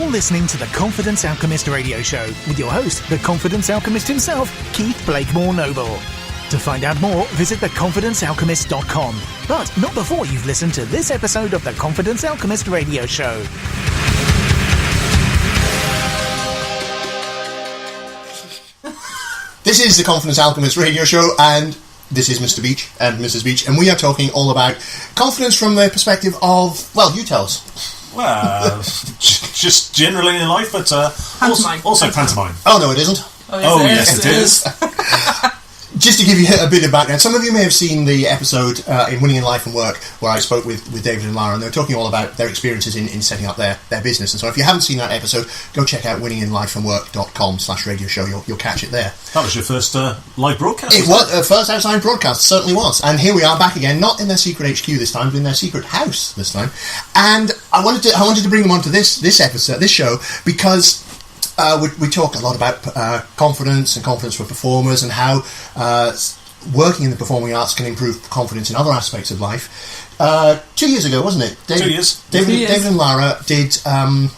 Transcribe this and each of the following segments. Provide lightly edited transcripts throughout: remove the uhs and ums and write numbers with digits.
You're listening to the Confidence Alchemist radio show with your host, the Confidence Alchemist himself, Keith Blakemore Noble. To find out more, visit theconfidencealchemist.com. But not before you've listened to this episode of the Confidence Alchemist radio show. This is the Confidence Alchemist radio show, and this is Mr. Beach and Mrs. Beach, and we are talking all about confidence from the perspective of, well, you tell us. Well, just generally in life, but also pantomime. Oh, no, it isn't. Oh, yes, it is. Just to give you a bit of background, some of you may have seen the episode in Winning in Life and Work where I spoke with David and Lara, and they were talking all about their experiences in setting up their business. And so if you haven't seen that episode, go check out winninginlifeandwork.com/radio show. You'll catch it there. That was your first live broadcast. It was first outside broadcast, certainly was. And here we are back again, not in their secret HQ this time, but in their secret house this time. And I wanted to bring them onto this episode, this show, because we talk a lot about confidence and confidence for performers, and how working in the performing arts can improve confidence in other aspects of life. 2 years ago, wasn't it? 2 years. David and Lara did a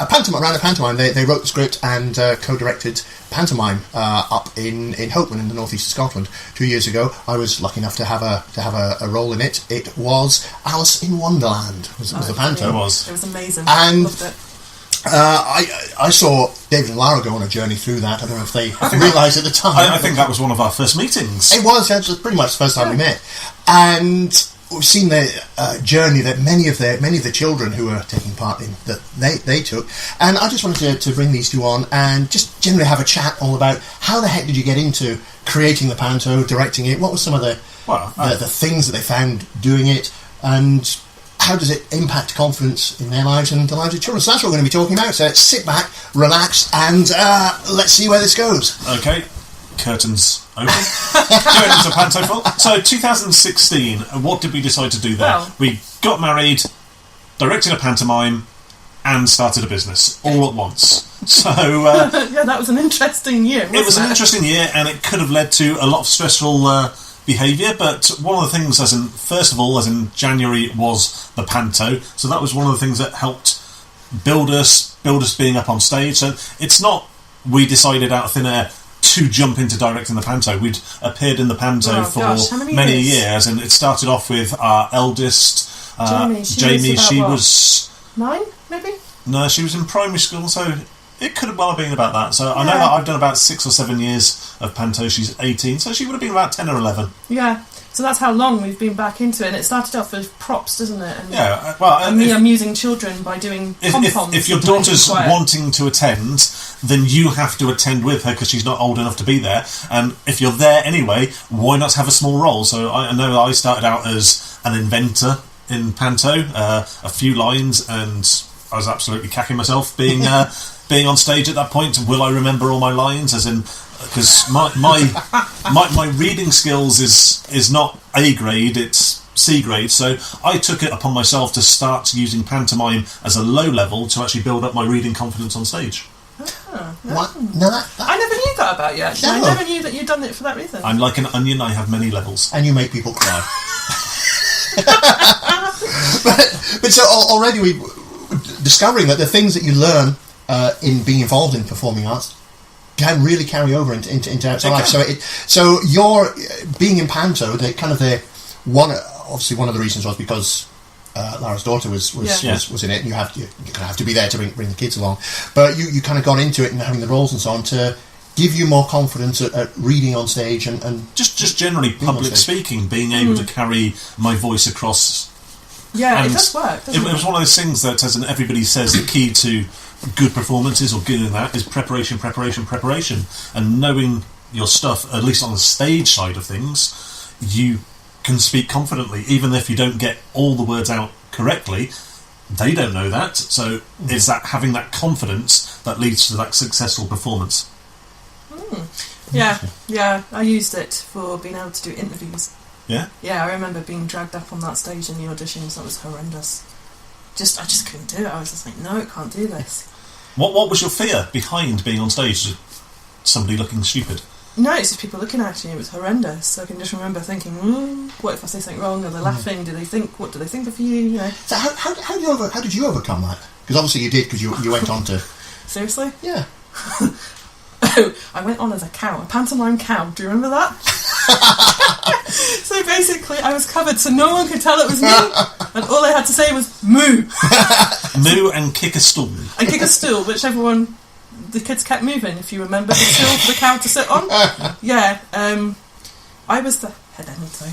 pantomime. They wrote the script and co-directed Pantomime up in Hopeman in the northeast of Scotland 2 years ago. I was lucky enough to have a role in it. It was Alice in Wonderland. Was the panto? It was amazing. And loved it. I saw David and Lara go on a journey through that. I don't know if they realised at the time. I think that was one of our first meetings. It was pretty much the first time we met, and we've seen the journey that many of the children who were taking part in that they took. And I just wanted to bring these two on and just generally have a chat all about how the heck did you get into creating the panto, directing it. What were some of the things that they found doing it, and how does it impact confidence in their lives and the lives of children? So that's what we're going to be talking about. So let's sit back, relax, and let's see where this goes. Okay, curtains open. Going into panto full. So 2016, what did we decide to do there? Well, we got married, directed a pantomime, and started a business all at once. So yeah, that was an interesting year. It was an interesting year, and it could have led to a lot of stressful behaviour, but one of the things, as in January, was the panto. So that was one of the things that helped build us being up on stage. So it's not we decided out of thin air to jump into directing the panto. We'd appeared in the panto for many years, and it started off with our eldest, Jamie. She was 9, maybe? No, she was in primary school, so it could have well been about that. So I know that I've done about 6 or 7 years of panto. She's 18, so she would have been about 10 or 11. Yeah, so that's how long we've been back into it. And it started off with props, doesn't it? And yeah, well, and me amusing children by doing pom-poms. If your daughter's wanting to attend, then you have to attend with her because she's not old enough to be there. And if you're there anyway, why not have a small role? So I know I started out as an inventor in panto, a few lines, and I was absolutely cacking myself being on stage at that point. Will I remember all my lines? As in, because my reading skills is not A grade, it's C grade. So I took it upon myself to start using pantomime as a low level to actually build up my reading confidence on stage. What? No, I never knew that about you, actually. No. I never knew that you'd done it for that reason. I'm like an onion, I have many levels. And you make people cry. but so already we discovering that the things that you learn in being involved in performing arts can really carry over into outside life. So your being in panto, obviously one of the reasons was because Lara's daughter was in it, and you kind of have to be there to bring the kids along. But you kind of got into it and having the roles and so on to give you more confidence at reading on stage and just generally public speaking, being able to carry my voice across. Yeah, and it does work, doesn't it? It was one of those things that, as everybody says, the key to good performances or good in that is preparation, and knowing your stuff, at least on the stage side of things, you can speak confidently, even if you don't get all the words out correctly. They don't know that, so it's that having that confidence that leads to that successful performance. Yeah, I used it for being able to do interviews. Yeah? Yeah, I remember being dragged up on that stage in the auditions. That was horrendous. I just couldn't do it. I was just like, no, I can't do this. What was your fear behind being on stage? Somebody looking stupid? No, it's just people looking at you. It was horrendous. So I can just remember thinking, what if I say something wrong? Are they laughing? What do they think of you? You know. So how did you overcome that? Because obviously you did, because you went on to... Seriously? Yeah. I went on as a cow, a pantomime cow. Do you remember that? So basically, I was covered so no one could tell it was me, and all I had to say was moo. Moo and kick a stool. And kick a stool, whichever one. The kids kept moving. If you remember the stool for the cow to sit on, yeah. I was the head end though.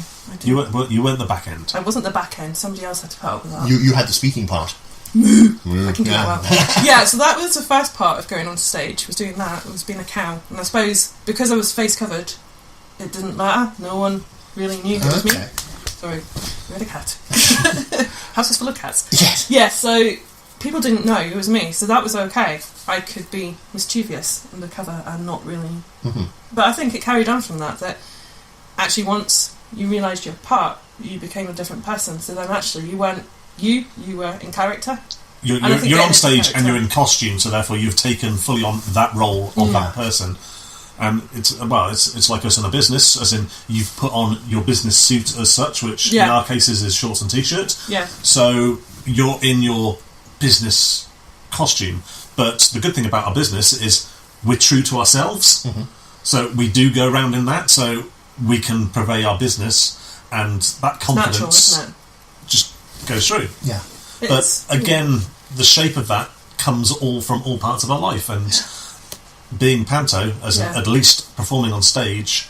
You weren't the back end. I wasn't the back end. Somebody else had to put up with that. You had the speaking part. I can do that well. Yeah, so that was the first part of going on stage, was doing that, was being a cow. And I suppose because I was face covered, it didn't matter. No one really knew who was me. Sorry, we had a cat. House is full of cats. Yes. Yeah, so people didn't know it was me, so that was okay. I could be mischievous undercover and not really... Mm-hmm. But I think it carried on from that actually once you realised your part, you became a different person. So then actually you weren't you were in character. You're on stage and you're in costume, so therefore you've taken fully on that role of that person. And it's like us in a business, as in you've put on your business suit as such, which in our cases is shorts and t-shirts. Yeah. So you're in your business costume. But the good thing about our business is we're true to ourselves. Mm-hmm. So we do go around in that, so we can purvey our business, and that confidence natural, isn't it? just goes through. Yeah. But again, the shape of that comes from all parts of our life, and being panto, at least performing on stage,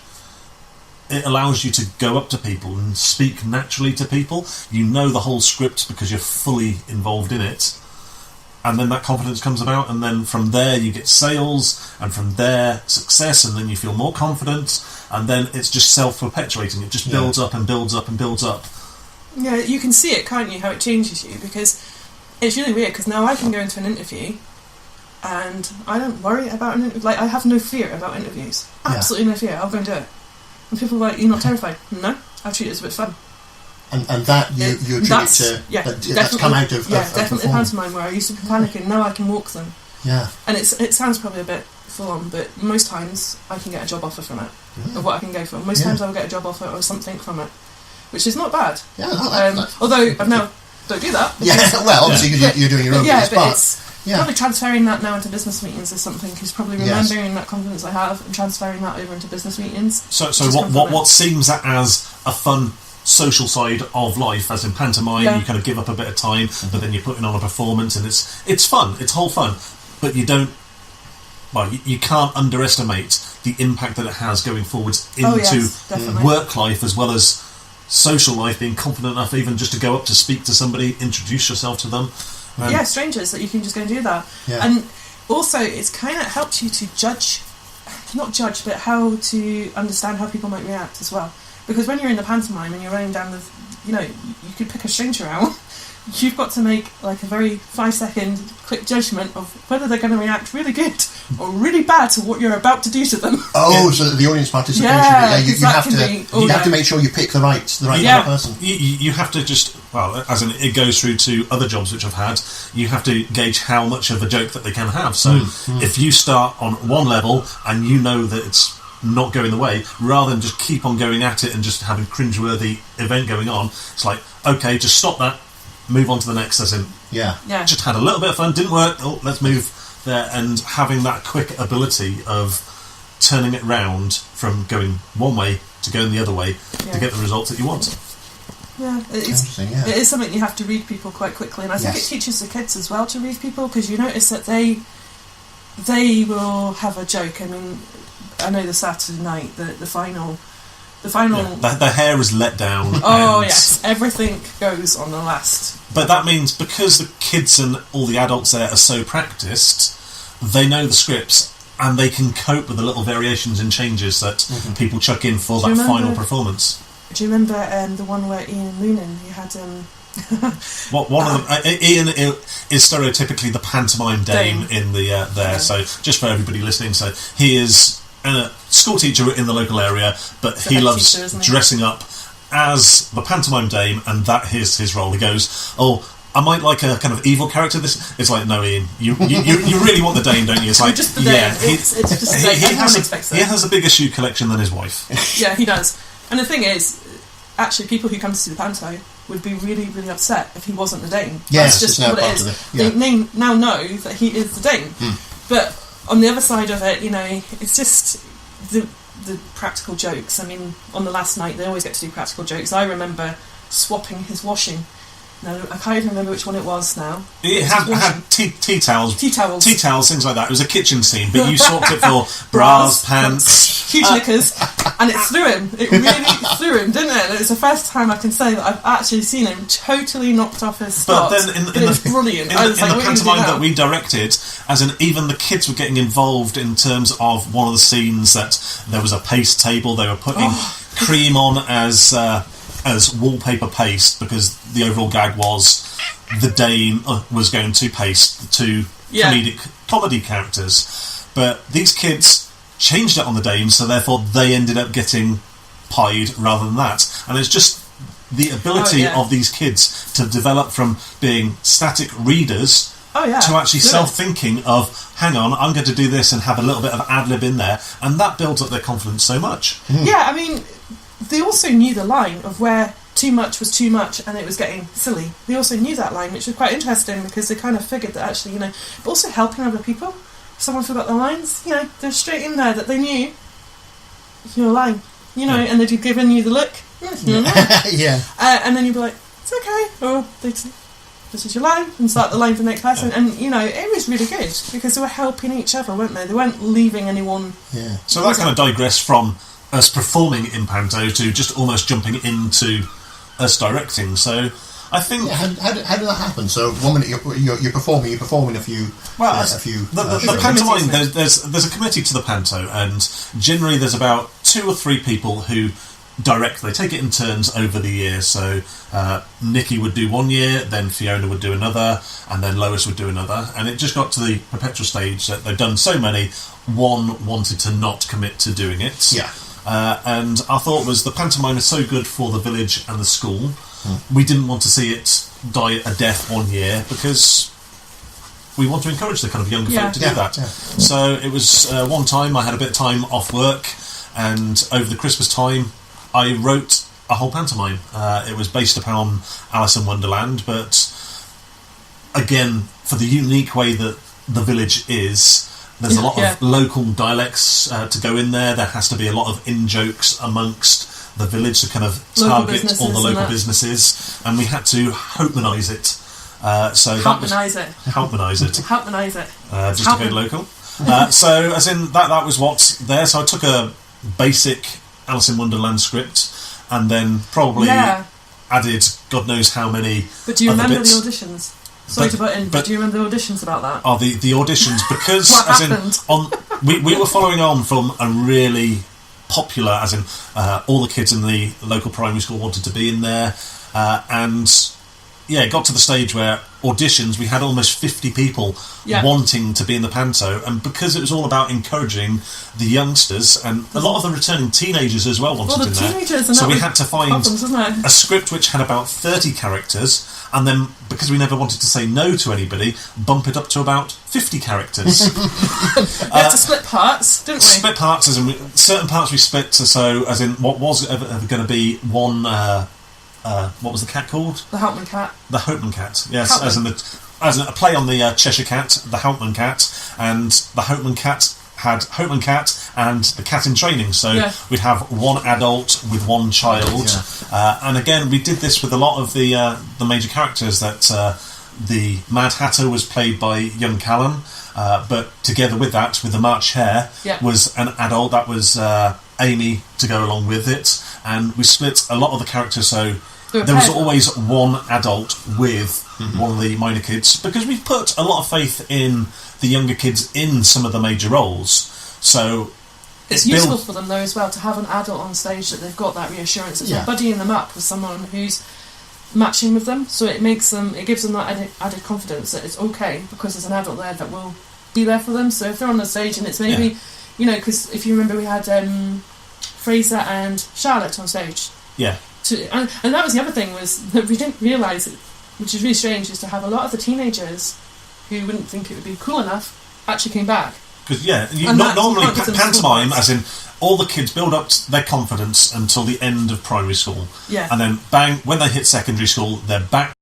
it allows you to go up to people and speak naturally to people. You know the whole script because you're fully involved in it, and then that confidence comes about, and then from there you get sales, and from there success, and then you feel more confident, and then it's just self-perpetuating. It just builds up and builds up and builds up. Yeah, you can see it, can't you, how it changes you, because it's really weird, because now I can go into an interview and I don't worry about an interview. Like, I have no fear about interviews. Absolutely no fear. I'll go and do it. And people are like, you're not terrified? No, I treat it as a bit of fun. And that you attribute to... that's come out of definitely pantomime, where I used to be panicking. Now I can walk them. Yeah. And it sounds probably a bit full on, but most times I can get a job offer from it, of what I can go for. Most times I will get a job offer or something from it, which is not bad. Yeah, no, although I've now don't do that. Yeah, well, obviously because you're doing your own business, but it's probably transferring that now into business meetings is something, because probably remembering that confidence I have and transferring that over into business meetings. So what seems as a fun social side of life, as in pantomime, you kind of give up a bit of time, but then you're putting on a performance, and it's fun, it's whole fun, but you can't underestimate the impact that it has going forwards into work life as well as social life, being confident enough even just to go up to speak to somebody, introduce yourself to them. Strangers, that you can just go and do that. Yeah. And also it's kind of helped you to not judge, but how to understand how people might react as well. Because when you're in the pantomime and you're running down you could pick a stranger out, you've got to make like a very 5-second quick judgment of whether they're going to react really good or really bad to what you're about to do to them. So that the audience participation. You have to make sure you pick the right person. You have to just, as in it goes through to other jobs which I've had, you have to gauge how much of a joke that they can have. So if you start on one level and you know that it's not going the way, rather than just keep on going at it and just having cringeworthy event going on, it's like, okay, just stop that, move on to the next, as in just had a little bit of fun, didn't work, let's move there, and having that quick ability of turning it round from going one way to going the other way to get the results that you want. It is something you have to read people quite quickly, and I think it teaches the kids as well to read people, because you notice that they will have a joke. I mean, I know the Saturday night, the final... The hair is let down. Oh, yes. Everything goes on the last. But that means because the kids and all the adults there are so practiced, they know the scripts and they can cope with the little variations and changes that people chuck in for that final performance. Do you remember the one where Ian Moonin, he had... one of them, Ian is stereotypically the pantomime dame in the there. So just for everybody listening, so he is a school teacher in the local area, but he loves dressing up as the pantomime dame, and that is his role. He goes, am I like a kind of evil character? This it's like, no, Ian, you really want the Dane, don't you? It's like, just the Dane. yeah, It's just the Dane. He has a bigger shoe collection than his wife. Yeah, he does. And the thing is, actually, people who come to see the panto would be really, really upset if he wasn't the Dane. Yes, that's just what it is. They now know that he is the Dane. But on the other side of it, it's just the practical jokes. I mean, on the last night, they always get to do practical jokes. I remember swapping his washing. No, I can't even remember which one it was now. It had tea towels, things like that. It was a kitchen scene, but you swapped it for bras, pants, huge knickers, and it threw him. It really threw him, didn't it? And it was the first time I can say that I've actually seen him totally knocked off his spot. But then it was brilliant. In the pantomime that we directed, as in even the kids were getting involved in terms of one of the scenes that there was a paste table. They were putting cream on as wallpaper paste, because the overall gag was the Dane was going to paste the two comedy characters. But these kids changed it on the Dane, so therefore they ended up getting pied rather than that. And it's just the ability of these kids to develop from being static readers to actually self-thinking of, hang on, I'm going to do this and have a little bit of ad-lib in there, and that builds up their confidence so much. Yeah, I mean, they also knew the line of where too much was too much and it was getting silly. They also knew that line, which was quite interesting, because they kind of figured that actually, but also helping other people. If someone forgot their lines, they're straight in there that they knew your line, and they'd be giving you the look. Yeah. And then you'd be like, it's okay. Or this is your line, and start the line for the next person. And, it was really good, because they were helping each other, weren't they? They weren't leaving anyone. Yeah. So that kind of digressed from us performing in panto to just almost jumping into us directing. So I think how did that happen? So one minute you're performing a few. Well, the pantomime, there's a committee to the panto, and generally there's about 2 or 3 people who direct. They take it in turns over the year. So Nikki would do 1 year, then Fiona would do another, and then Lois would do another. And it just got to the perpetual stage that they've done so many, one wanted to not commit to doing it. Yeah. And our thought was, the pantomime is so good for the village and the school. We didn't want to see it die a death 1 year, because we want to encourage the kind of younger folk to do that. Yeah. So it was one time I had a bit of time off work, and over the Christmas time I wrote a whole pantomime. It was based upon Alice in Wonderland, but again, for the unique way that the village is, there's a lot of local dialects to go in there. There has to be a lot of in-jokes amongst the village to kind of target all the local businesses, and we had to Hopemanise it. Hopemanise it. Just to go local. So, as in, that was what's there. So I took a basic Alice in Wonderland script, and then probably added God knows how many. But do you remember the auditions? Sorry to butt in, but do you remember the auditions about that? Oh, the auditions, because we were following on from a really popular, as in all the kids in the local primary school wanted to be in there, and it got to the stage where auditions, we had almost 50 people wanting to be in the panto, and because it was all about encouraging the youngsters, and a lot of the returning teenagers as well wanted in there, so we had to find a script which had about 30 characters, and then, because we never wanted to say no to anybody, bump it up to about 50 characters. We had to split parts, didn't we? Split parts, as in certain parts we split, so as in what was ever going to be one. What was the cat called? The Houtman cat. The Houtman cat, yes, as in a play on the Cheshire cat, the Houtman cat, and the Houtman cat had Houtman cat and the cat in training, so we'd have one adult with one child, and again we did this with a lot of the major characters. That the Mad Hatter was played by young Callum, but together with that, with the March Hare, was an adult. That was Amy to go along with it, and we split a lot of the characters, so there was always one adult with one of the minor kids, because we've put a lot of faith in the younger kids in some of the major roles. So it's useful for them though as well to have an adult on stage, that they've got that reassurance that they're buddying them up with someone who's matching with them. So it gives them that added confidence that it's okay, because there's an adult there that will be there for them. So if they're on the stage, and it's maybe because if you remember we had Fraser and Charlotte on stage. Yeah. And that was the other thing, was that we didn't realise which is really strange, is to have a lot of the teenagers who wouldn't think it would be cool enough actually came back. Because normally pantomime, as in all the kids build up their confidence until the end of primary school, yeah, and then bang, when they hit secondary school, they're back